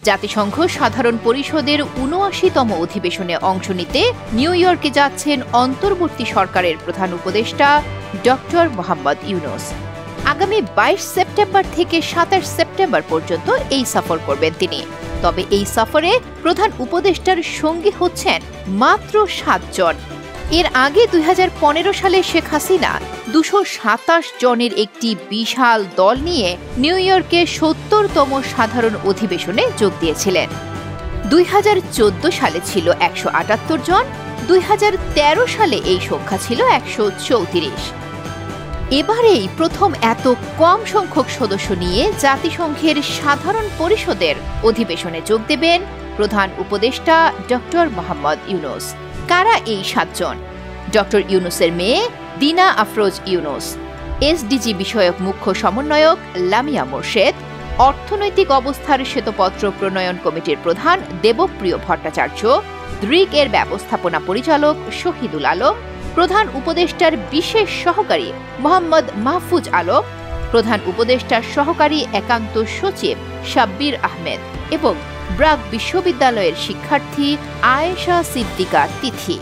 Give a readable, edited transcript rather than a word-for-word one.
জাতিসংঘ সাধারণ পরিষদের ৭৯তম অধিবেশনে অংশ নিতে নিউ ইয়র্কে যাচ্ছেন অন্তর্বর্তী সরকারের প্রধান উপদেষ্টা ডক্টর মোহাম্মদ ইউনূস। আগামী ২২ সেপ্টেম্বর থেকে ২৭ সেপ্টেম্বর পর্যন্ত এই সফর করবেন তিনি। তবে এই সফরে প্রধান উপদেষ্টার সঙ্গী হচ্ছেন মাত্র ৭ জন। এর আগে ২০১৫ সালে শেখ হাসিনা ২২৭ জনের একটি বিশাল দল নিয়ে নিউ ইয়র্কে ৭০তম সাধারণ অধিবেশনে যোগ দিয়েছিলেন। ২০১৪ সালে ছিল ১৭৮ জন, ২০১৩ সালে এই সংখ্যা ছিল ১৩৪। এবারেই প্রথম এত কম সংখ্যক সদস্য নিয়ে জাতিসংঘের সাধারণ পরিষদের অধিবেশনে যোগ দেবেন প্রধান উপদেষ্টা ডক্টর মোহাম্মদ ইউনূস। কারা এই ৭ জন? ডক্টর ইউনূসের মেয়ে দিনা আফরোজ ইউনূস, এসডিজি বিষয়ক মুখ্য সমন্বয়ক লামিয়া মোর্শেদ, অর্থনৈতিক অবস্থার শ্বেতপত্র প্রণয়ন কমিটির প্রধান দেবপ্রিয় ভট্টাচার্য, দ্রিক এর ব্যবস্থাপনা পরিচালক শহীদুল আলম, প্রধান উপদেষ্টার বিশেষ সহকারী মোহাম্মদ মাহফুজ আলম, প্রধান উপদেষ্টার সহকারী একান্ত সচিব শাব্বির আহমেদ এবং ব্রাক বিশ্ববিদ্যালয়ের শিক্ষার্থী আয়েশা সিদ্দিকা তিথি।